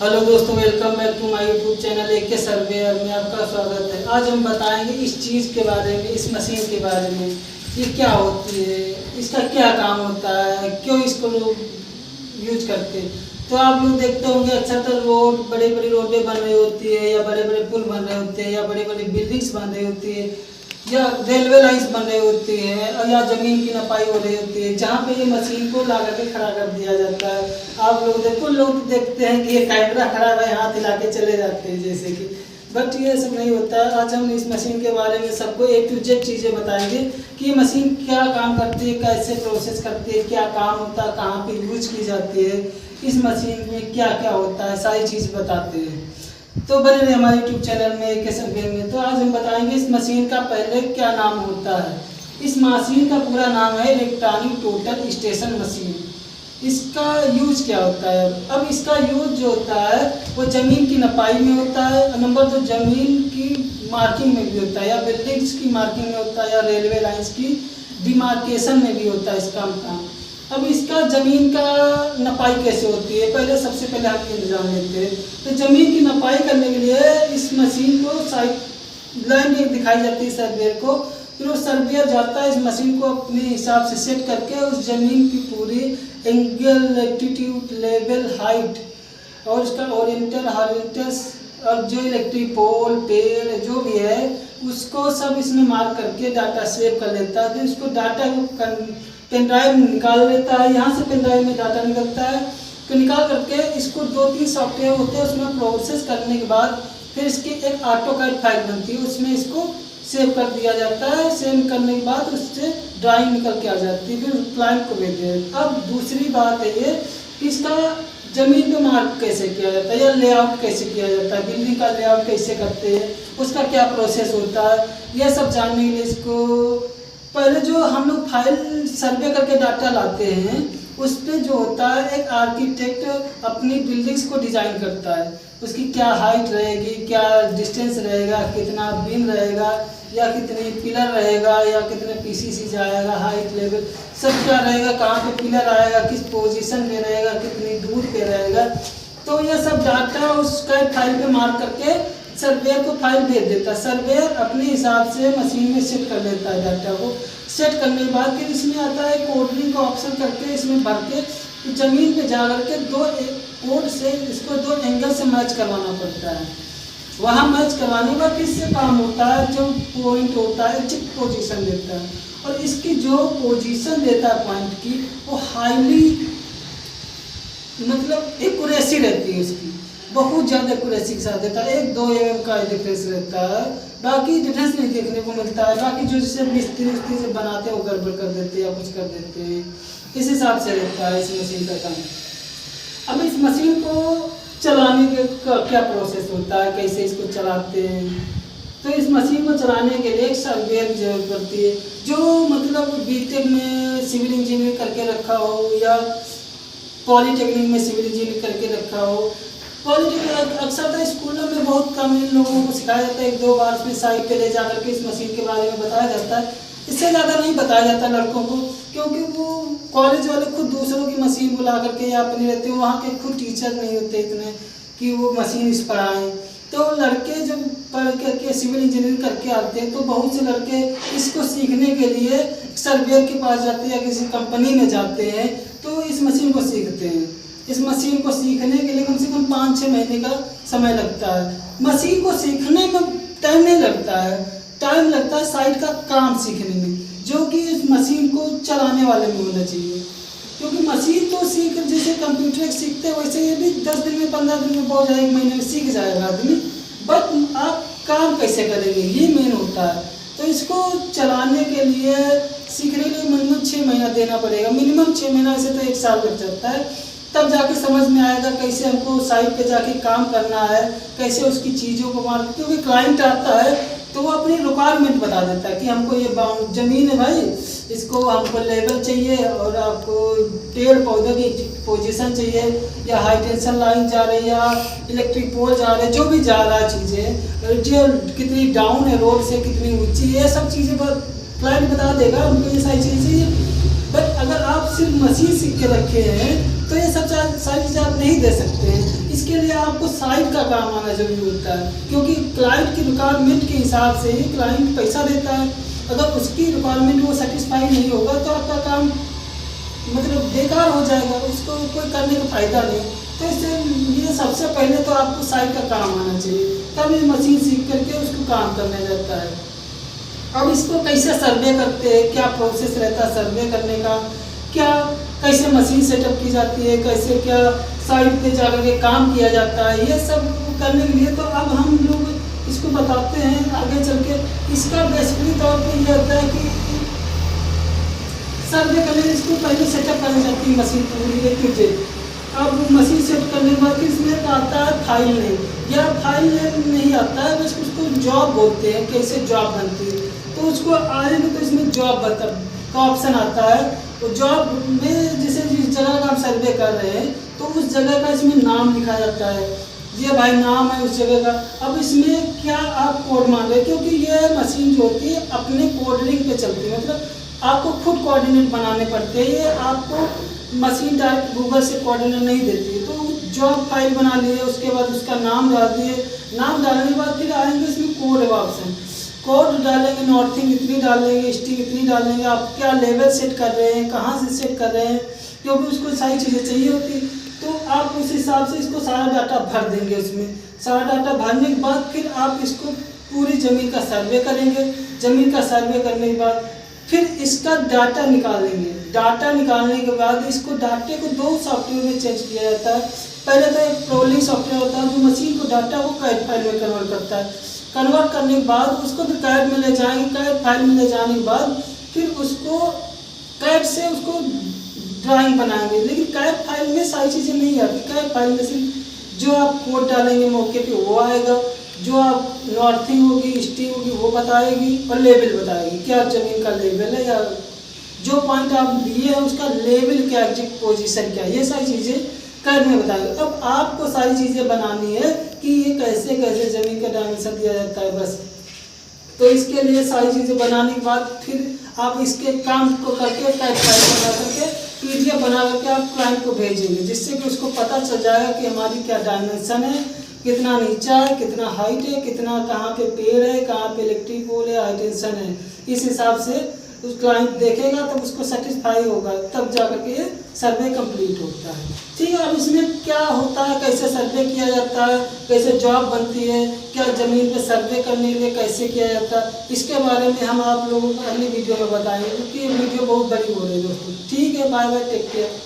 Hello दोस्तों, welcome back to my YouTube channel एक के सर्वेयर में आपका स्वागत है। आज हम बताएंगे इस चीज़ के बारे में, इस मशीन के बारे में। ये क्या होती है, इसका क्या काम होता है, क्यों इसको लोग यूज करते हैं। तो आप लोग देखते होंगे अक्सर तो रोड, बड़ी बड़ी रोडें बन रही होती है, या बड़े बड़े पुल बन रहे होते हैं, या बड़ी बड़ी बिल्डिंग्स बन रही होती है, या रेलवे लाइन्स बन रही होती है, और या ज़मीन की नपाई हो रही होती है, जहाँ पे ये मशीन को ला करके खड़ा कर दिया जाता है। आप लोग देखो, लोग देखते हैं कि ये कैमरा खराब है, हाथ हिला के चले जाते हैं जैसे कि, बट ये सब नहीं होता है। आज हम इस मशीन के बारे में सबको A to Z चीज़ें बताएंगे कि ये मशीन क्या काम करती है, कैसे प्रोसेस करती है, क्या काम होता है, कहाँ पे यूज की जाती है, इस मशीन में क्या क्या होता है, सारी चीज़ बताते हैं। तो बने रहे हमारे यूट्यूब चैनल में एक सर्वे में। तो आज हम बताएंगे इस मशीन का पहले क्या नाम होता है। इस मशीन का पूरा नाम है इलेक्ट्रॉनिक टोटल स्टेशन मशीन। इसका यूज क्या होता है। अब इसका यूज जो होता है वो ज़मीन की नपाई में होता है, नंबर 2 ज़मीन की मार्किंग में भी होता है, या बिल्डिंग्स की मार्किंग में होता है, या रेलवे लाइन्स की डिमार्केशन में भी होता है इसका काम। अब इसका ज़मीन का नपाई कैसे होती है, पहले सबसे पहले हम ये जान लेते हैं। तो ज़मीन की नपाई करने के लिए इस मशीन को साइड लाइन दिखाई जाती है सर्वेयर को, फिर वो सर्वेयर जाता है इस मशीन को अपने हिसाब से सेट करके उस ज़मीन की पूरी एंगल, लैटिट्यूड, लेवल, हाइट और उसका ओरिएंटर, हॉरिजॉन्टल और जो इलेक्ट्रिक पोल, पेड़ जो भी है उसको सब इसमें मार्क करके डाटा सेव कर लेता है। फिर उसको डाटा को पेन ड्राइव निकाल लेता है, यहाँ से पेन ड्राइव में डाटा निकलता है, तो निकाल करके इसको 2-3 सॉफ्टवेयर होते हैं उसमें प्रोसेस करने के बाद फिर इसकी एक ऑटोकैड फाइल बनती है, उसमें इसको सेव कर दिया जाता है। सेव करने के बाद उससे ड्राइंग निकल के आ जाती है, फिर क्लाइंट को भेजते हैं। अब दूसरी बात है ये कि इसका ज़मीन पे मार्क कैसे किया जाता है, या लेआउट कैसे किया जाता है, बिल्डिंग का लेआउट कैसे करते हैं, उसका क्या प्रोसेस होता है, यह सब जानने के लिए इसको पहले जो हम लोग फाइल सर्वे करके डाटा लाते हैं उस पर जो होता है एक आर्किटेक्ट अपनी बिल्डिंग्स को डिज़ाइन करता है। उसकी क्या हाइट रहेगी, क्या डिस्टेंस रहेगा, कितना बीम रहेगा, या कितनी पिलर रहेगा, या कितने पीसीसी जाएगा, हाइट लेवल सब क्या रहेगा, कहाँ पे पिलर आएगा, किस पोजीशन में रहेगा, कितनी दूर पे रहेगा। तो यह सब डाटा उसका फाइल पे मार्क करके सर्वेयर को फाइल भेज देता है। सर्वेयर अपने हिसाब से मशीन में सेट कर लेता है डाटा को। सेट करने के बाद फिर इसमें आता है कोडिंग का ऑप्शन करके इसमें भर के ज़मीन पे जा कर के 2 कोड से इसको 2 एंगल से मैच करवाना पड़ता है। वहाँ मैच करवाने के बाद किससे काम होता है, जो पॉइंट होता है एग्जैक्ट पोजीशन देता है, और इसकी जो पोजीशन देता है पॉइंट की वो हाईली मतलब एक्यूरेसी रहती है, उसकी बहुत ज़्यादा एक्यूरेसी के साथ देता है। 1-2 mm का डिफरेंस रहता है, बाकी डिफरेंस नहीं देखने को मिलता है। बाकी जो जिसे मिस्त्री से बनाते हैं वो गड़बड़ कर देते हैं या कुछ कर देते हैं, इस हिसाब से रहता है इस मशीन का काम। अब इस मशीन को चलाने का क्या प्रोसेस होता है, कैसे इसको चलाते हैं। तो इस मशीन को चलाने के लिए एक सर्वेयर की जरूरत पड़ती है, जो मतलब बीटेक में सिविल इंजीनियर करके रखा हो, या पॉलीटेक्निक में सिविल इंजीनियर करके रखा हो। पॉलीटेक्निक अक्सर तो स्कूलों में बहुत कम इन लोगों को सिखाया जाता है, 1-2 बार उसमें साइड पे ले जाकर के इस मशीन के बारे में बताया जाता है। इससे ज़्यादा नहीं बताया जाता लड़कों को, क्योंकि वो कॉलेज वाले खुद दूसरों की मशीन बुला करके या अपने रहते हैं, वहाँ के खुद टीचर नहीं होते इतने कि वो मशीन इस पढ़ाएँ। तो लड़के जब पढ़ करके सिविल इंजीनियरिंग करके आते हैं तो बहुत से लड़के इसको सीखने के लिए सर्वेयर के पास जाते हैं या किसी कंपनी में जाते हैं, तो इस मशीन को सीखते हैं। इस मशीन को सीखने के लिए कम से कम 5-6 महीने का समय लगता है। मशीन को सीखने में टाइम नहीं लगता है, टाइम लगता है साइड का काम सीखने में, जो कि इस मशीन को चलाने वाले में होना चाहिए। क्योंकि मशीन तो सीख, जैसे कंप्यूटर सीखते हैं वैसे ये भी 10 दिन में, 15 दिन में, बहुत ज़्यादा 1 महीने में सीख जाएगा आदमी, बट आप काम कैसे करेंगे ये मेन होता है। तो इसको चलाने के लिए, सीखने के लिए मिनिमम 6 महीना देना पड़ेगा, मिनिमम 6 महीना से तो 1 साल लग जाता है। तब जाके समझ में आएगा कैसे हमको साइट पे जाके काम करना है, कैसे उसकी चीज़ों को मार, क्योंकि क्लाइंट आता है तो वो अपनी रिक्वायरमेंट बता देता है कि हमको ये ज़मीन है भाई, इसको हमको लेवल चाहिए, और आपको पेड़ पौधे की पोजीशन चाहिए, या हाई टेंशन लाइन जा रही है, या इलेक्ट्रिक पोल जा रहे हैं, जो भी जा रहा है चीज़ें, जो कितनी डाउन है रोड से, कितनी ऊँची है, ये सब चीज़ें क्लाइंट बता देगा हमको ये सारी चीज़ें चाहिए। बट अगर आप सिर्फ मशीन सीख के रखे हैं तो ये सब सारी चीज़ें आप नहीं दे सकते हैं। इसके लिए आपको साइट का काम आना जरूरी होता है, क्योंकि क्लाइंट की रिक्वायरमेंट के हिसाब से ही क्लाइंट पैसा देता है। अगर उसकी रिक्वायरमेंट वो सेटिस्फाई नहीं होगा तो आपका काम मतलब बेकार हो जाएगा, उसको कोई करने का फ़ायदा नहीं। तो इसलिए सबसे पहले तो आपको साइट का काम आना चाहिए, तब ये मशीन सीख करके उसको काम करने जाता है। अब इसको कैसे सर्वे करते हैं, क्या प्रोसेस रहता है सर्वे करने का, क्या कैसे मशीन सेटअप की जाती है, कैसे क्या साइट पे जाकर के काम किया जाता है, ये सब करने के लिए तो अब हम लोग इसको बताते हैं आगे चल के। इसका बेसिकली तौर पे ये होता है कि सर्वे करने इसको पहले सेटअप करनी जाती है मशीन पूरी है तुझे। अब मशीन सेट करने के बाद इसमें आता है फाइल नेम, या फाइल नेम नहीं आता है, बस उसको जॉब बोलते हैं, कैसे जॉब बनती है। तो उसको आएंगे तो इसमें जॉब का ऑप्शन आता है। तो जॉब में जैसे जिस जगह का आप सर्वे कर रहे हैं तो उस जगह का इसमें नाम लिखा जाता है, ये भाई नाम है उस जगह का। अब इसमें क्या आप कोड मान रहे हैं, क्योंकि ये मशीन जो होती है अपने कोडिंग पे चलती है, मतलब आपको खुद कोऑर्डिनेट बनाने पड़ते हैं। ये आपको मशीन डायरेक्ट गूगल से कोऑर्डिनेट नहीं देती है। तो जॉब फाइल बना लिए, उसके बाद उसका नाम डाल दिए, नाम डालने के बाद फिर आएंगे इसमें कोड ऑप्शन, कोड डालेंगे, नॉर्थिंग इतनी डालेंगे, स्टिंग इतनी डालेंगे, आप क्या लेवल सेट कर रहे हैं, कहाँ से सेट कर रहे हैं, क्योंकि उसको सारी चीज़ें चाहिए होती। तो आप उस हिसाब से इसको सारा डाटा भर देंगे। उसमें सारा डाटा भरने के बाद फिर आप इसको पूरी ज़मीन का सर्वे करेंगे। ज़मीन का सर्वे करने के बाद फिर इसका डाटा निकालेंगे। डाटा निकालने के बाद इसको डाटे को दो सॉफ्टवेयर में चेंज किया जाता है। पहले तो एक प्रोलिंग सॉफ्टवेयर होता है जो मशीन को डाटा को कैड फाइल में कन्वर्ट करता है। कन्वर्ट करने के बाद उसको फिर कैड में ले जाएंगे। कैड फाइल में ले जाने के बाद फिर उसको कैड से उसको ड्राइंग बनाएंगे। लेकिन कैड फाइल में सारी चीज़ें नहीं आती। कैड फाइल में सिर्फ जो आप कोड डालेंगे मौके पे वो आएगा, जो आप नॉर्थिंग होगी, स्टिंग होगी वो बताएगी, और लेवल बताएगी क्या ज़मीन का लेवल है, या जो पॉइंट आप दिए हैं उसका लेवल क्या, एग्जैक्ट पोजीशन क्या, ये सारी चीज़ें कैड में बताएगी। अब आपको सारी चीज़ें बनानी है कि ये कैसे कैसे ज़मीन का डायमेंशन दिया जाता है बस। तो इसके लिए सारी चीज़ें बनाने के बाद फिर आप इसके काम को करके कैड फाइल बना करके PDF बना करके आप क्लाइंट को भेजेंगे, जिससे कि उसको पता चल जाएगा कि हमारी क्या डायमेंशन है, कितना नीचा है, कितना हाइट है, कितना कहाँ पे पेड़ है, कहाँ पे इलेक्ट्रिक पोल है, हाई टेंशन है। इस हिसाब से उस क्लाइंट देखेगा तब उसको सेटिस्फाई होगा, तब जाकर के ये सर्वे कंप्लीट होता है। ठीक है, अब इसमें क्या होता है, कैसे सर्वे किया जाता है, कैसे जॉब बनती है, क्या ज़मीन पे सर्वे करने के लिए कैसे किया जाता है, इसके बारे में हम आप लोगों को अगली वीडियो में बताएंगे, क्योंकि ये वीडियो बहुत बड़ी हो रही है दोस्तों। ठीक है, बाय बाय, टेक केयर।